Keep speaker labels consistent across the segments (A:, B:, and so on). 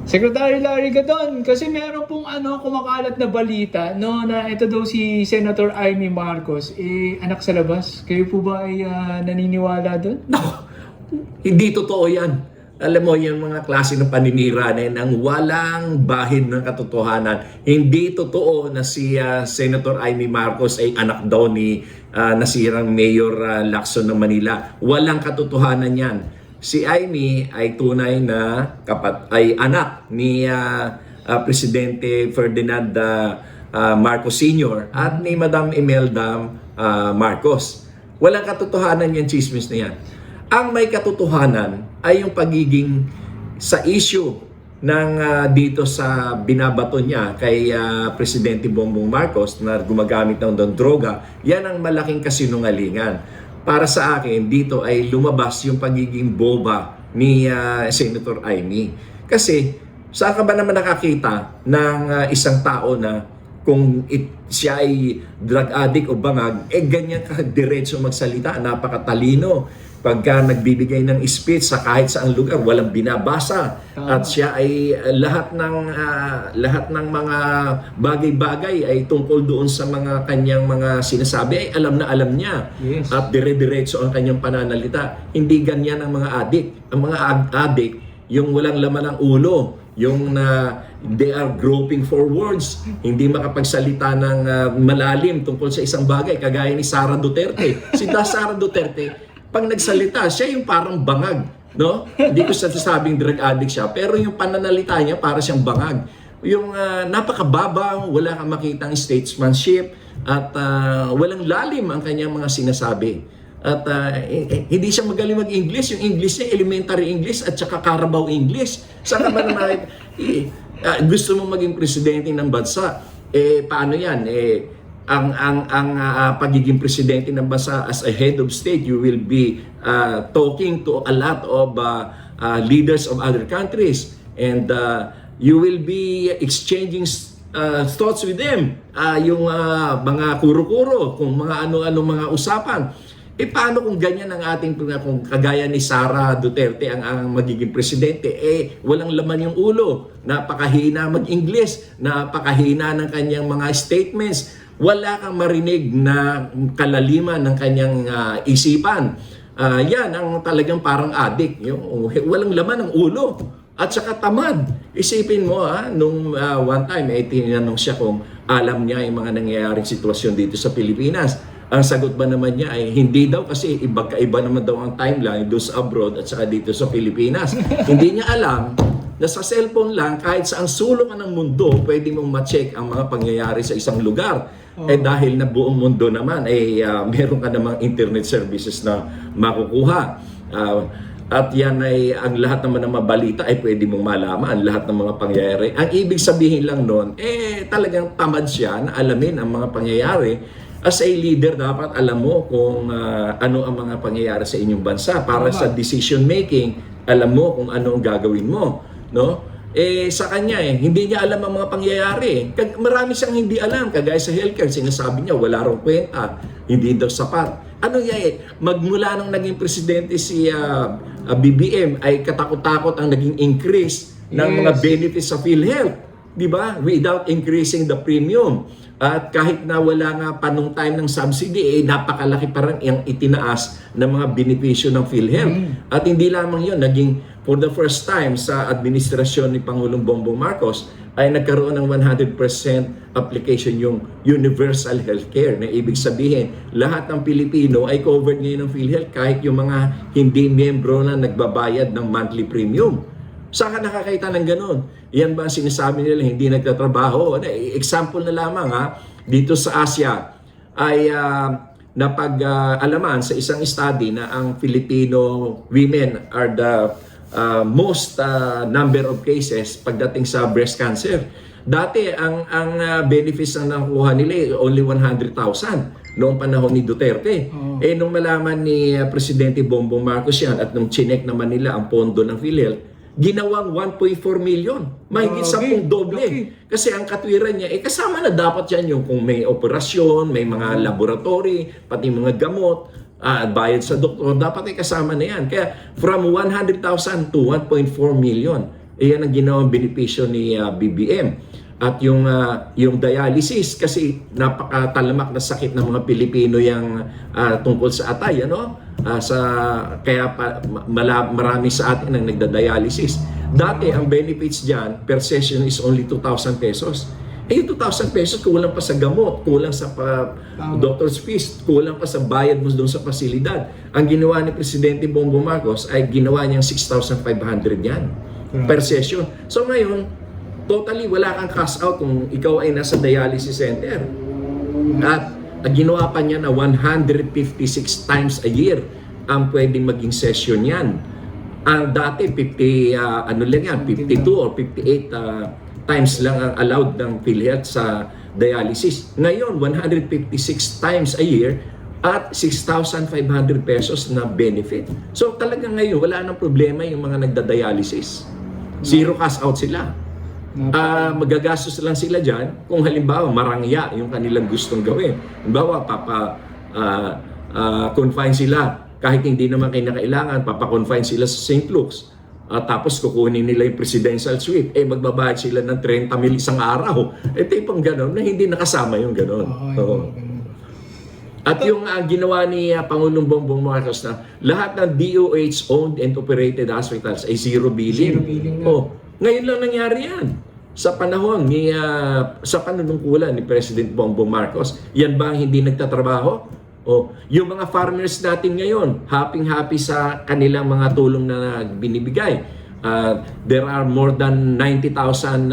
A: Secretary Larry Gadon, kasi meron pong kumakalat na balita no na ito daw si Senator Amy Marcos anak sa labas. Kayo po ba ay naniniwala doon?
B: No, hindi totoo yan. Alam mo, yung mga klase ng paninira na yan, ang walang bahid ng katotohanan. Hindi totoo na si Senator Amy Marcos ay anak daw ni nasirang Mayor Lacson ng Manila. Walang katotohanan yan. Si Amy ay tunay na ay anak ni Presidente Ferdinand Marcos Sr. at ni Madam Imelda Marcos. Walang katotohanan yan, chismis na yan. Ang may katotohanan ay yung pagiging sa issue ng dito sa binabato niya kay Presidente Bongbong Marcos na gumagamit ng droga. Yan ang malaking kasinungalingan. Para sa akin, dito ay lumabas yung pagiging boba ni Senator Amy. Kasi saan ka ba naman nakakita ng isang tao na kung siya ay drug addict o bangag, ganyan ka diretso magsalita, napakatalino. Pagka nagbibigay ng speech sa kahit saang lugar, walang binabasa. At siya ay lahat ng mga bagay-bagay ay tungkol doon sa mga kanyang mga sinasabi ay alam na alam niya.
A: Yes.
B: At dire-diretso ang kanyang pananalita. Hindi ganyan ang mga addict. Ang mga addict, yung walang laman ng ulo, yung they are groping for words, hindi makapagsalita ng malalim tungkol sa isang bagay, kagaya ni Sara Duterte. Si Sara Duterte, pag nagsalita, siya yung parang bangag, no? Hindi ko sasabing drug addict siya, pero yung pananalita niya para siyang bangag. Yung napakababaw, wala kang makitang statesmanship, at walang lalim ang kanyang mga sinasabi. At hindi siya magaling mag-English. Yung English niya, elementary English at saka Carabao English. Saan ka ba naman gusto mo maging presidente ng bansa? Paano yan? Ang pagiging presidente ng bansa as a head of state, you will be talking to a lot of leaders of other countries, and you will be exchanging thoughts with them, yung mga kuro-kuro, kung mga ano-ano mga usapan. Paano kung ganyan ang ating, kung kagaya ni Sara Duterte ang magiging presidente, walang laman yung ulo, napakahina mag-English, napakahina ng kanyang mga statements, wala kang marinig na kalaliman ng kanyang isipan. Yan ang talagang parang addict, yung walang laman ng ulo at saka tamad. Isipin mo nung one time tinanong siya kung alam niya yung mga nangyayaring sitwasyon dito sa Pilipinas. Ang sagot ba naman niya ay hindi daw, kasi iba naman daw ang timeline doon sa abroad at saka dito sa Pilipinas. Hindi niya alam na sa cellphone lang, kahit sa ang sulok ng mundo, pwede mong ma-check ang mga pangyayari sa isang lugar. Dahil na buong mundo naman, meron ka namang internet services na makukuha. At yan ay, ang lahat naman ng mga balita ay pwede mong malaman, lahat ng mga pangyayari. Ang ibig sabihin lang noon, talagang tamad siya na alamin ang mga pangyayari. As a leader, dapat alam mo kung ano ang mga pangyayari sa inyong bansa. Para sa decision making, alam mo kung ano ang gagawin mo. No? Sa kanya, hindi niya alam ang mga pangyayari. Marami siyang hindi alam. Kagaya sa healthcare, sinasabi niya, wala raw kwenta. Hindi daw sapat. Ano yan magmula nang naging presidente si BBM, ay katakot-takot ang naging increase ng mga benefits sa PhilHealth. Diba? Without increasing the premium. At kahit na wala nga pa nung time ng subsidy, napakalaki pa rin yung itinaas ng mga benepisyo ng PhilHealth. At hindi lamang yun, naging for the first time sa administrasyon ni Pangulong Bongbong Marcos ay nagkaroon ng 100% application yung universal healthcare. Na ibig sabihin, lahat ng Pilipino ay covered ngayon ng PhilHealth, kahit yung mga hindi miyembro na nagbabayad ng monthly premium. Saan ka nakakita ng ganun? Yan ba ang sinasabi nila hindi nagtatrabaho? Example na lamang dito sa Asia ay napag-alaman sa isang study na ang Filipino women are the most number of cases pagdating sa breast cancer. Dati ang benefits na nakuha nila only 100,000 noong panahon ni Duterte. Nung malaman ni Presidente Bongbong Marcos yan at nung chinek naman nila ang pondo ng PhilHealth, ginawang 1.4 million. Mahigit 10 doble. Kasi ang katwiran niya, kasama na dapat yan yung kung may operasyon, may mga laboratory, pati mga gamot, bayad sa doktor, dapat kasama na yan. Kaya from 100,000 to 1.4 million. Iyan ang ginawang benepisyo ni BBM. At yung dialysis, kasi napakatalamak na sakit ng mga Pilipino yung tungkol sa atay, ano? Kaya marami sa atin ang nagda-dialysis. Dati, ang benefits dyan, per session is only 2,000 pesos. Eh, yung 2,000 pesos, kulang pa sa gamot, kulang sa doctor's fees, kulang pa sa bayad mo doon sa pasilidad. Ang ginawa ni Presidente Bongbong Marcos ay ginawa niyang 6,500 yan per session. So ngayon, totally wala kang cash out kung ikaw ay nasa dialysis center. At ginawa pa niya na 156 times a year ang pwedeng maging session yan. Ang dati 52 or 58 times lang ang allowed ng PhilHealth sa dialysis. Ngayon, 156 times a year at 6,500 pesos na benefit. So talagang ngayon, wala nang problema yung mga nagda-dialysis. Zero cash out sila. Magagastos lang sila dyan kung halimbawa marangya yung kanilang gustong gawin. Halimbawa, confine sila kahit hindi naman kailangan, confine sila sa St. Luke's. Tapos kukunin nila yung presidential suite. Magbabayad sila ng 30 mil isang araw. Tipong gano'n na hindi nakasama yung gano'n. At yung ginawa ni Pangulong Bongbong Marcos na lahat ng DOH owned and operated hospitals ay zero billing. Ngayon lang nangyari yan. Sa panahon ni sa panunungkulan ni President Bongbong Marcos, yan ba ang hindi nagtatrabaho? Yung mga farmers natin ngayon, happy sa kanilang mga tulong na binibigay. There are more than 90,000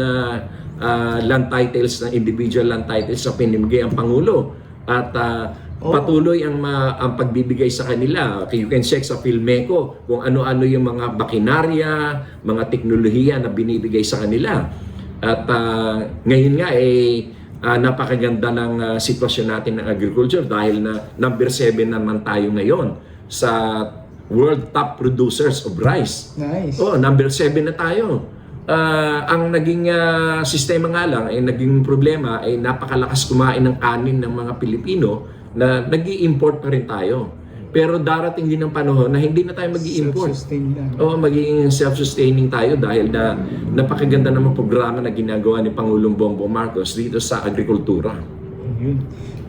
B: land titles, na individual land titles na pinimigay ang Pangulo. At patuloy ang pagbibigay sa kanila. You can check sa Philmeco kung ano-ano yung mga makinarya, mga teknolohiya na binibigay sa kanila. At ngayon nga napakaganda ng sitwasyon natin ng agriculture dahil na number 7 naman tayo ngayon sa world top producers of rice.
A: Nice.
B: Number 7 na tayo. Ang naging sistema nga lang ay naging problema ay napakalakas kumain ng kanin ng mga Pilipino na nag-i-import pa rin tayo. Pero darating din ang panahon na hindi na tayo mag-i-import. Magiging self-sustaining tayo dahil na napakaganda ng mga programa na ginagawa ni Pangulong Bongbong Marcos dito sa agrikultura.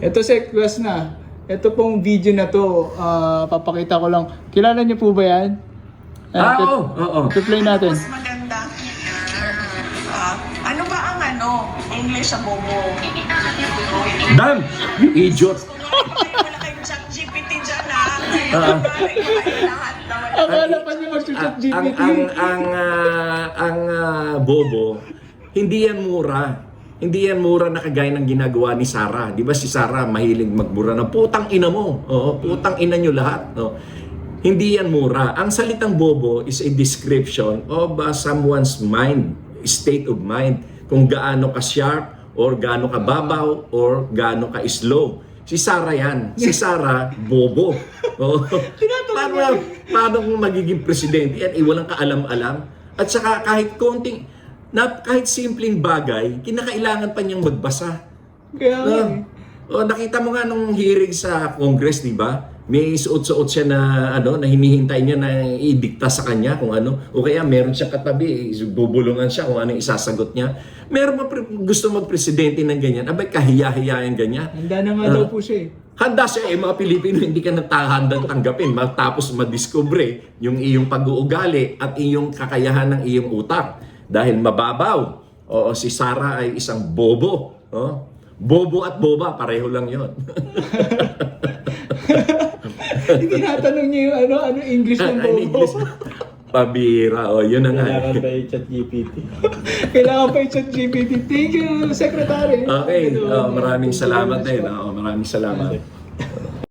A: Ito Quest na. Ito pong video na to, papakita ko lang. Kilala niyo po ba yan?
B: Oo.
A: Play natin.
C: Mas maganda. Ano ba ang English sa bobo?
B: Damn! You idiot!
C: Wala kayong chat GPT dyan
A: Akala pa niyo mag-chat GPT.
B: Ang bobo, hindi yan mura. Hindi yan mura na kagaya ng ginagawa ni Sarah. Di ba si Sarah mahilig magbura na putang ina mo. Putang ina nyo lahat. Hindi yan mura. Ang salitang bobo is a description of someone's mind, state of mind. Kung gaano ka sharp, or gaano ka babaw, or gaano ka slow. Si Sarah yan. Si Sarah, bobo. Paano magiging presidente yan? Walang kaalam-alam. At saka kahit kahit simpleng bagay, kinakailangan pa niyang magbasa. Nakita mo nga nung hearing sa Congress, di ba? May suot-suot siya na na hinihintay niya na idikta sa kanya kung ano. O kaya meron siya katabi, bubulungan siya kung ano yung isasagot niya. Meron ba gusto magpresidente ng ganyan? Abay, kahiya-hiyayan ganyan.
A: Handa na nga daw po siya
B: Handa siya mga Pilipino, hindi ka handang tanggapin. Tapos madiscover yung iyong pag-uugali at iyong kakayahan ng iyong utak. Dahil mababaw. Si Sarah ay isang bobo. Bobo at boba, pareho lang yon.
A: Tinatanong niya yung ano English ng bobo.
B: Pabira, yun na nga.
D: Kailangan pa yung chat GPT.
A: Kailangan pa yung chat GPT. Thank you, Secretary.
B: Okay, maraming salamat din. Maraming salamat.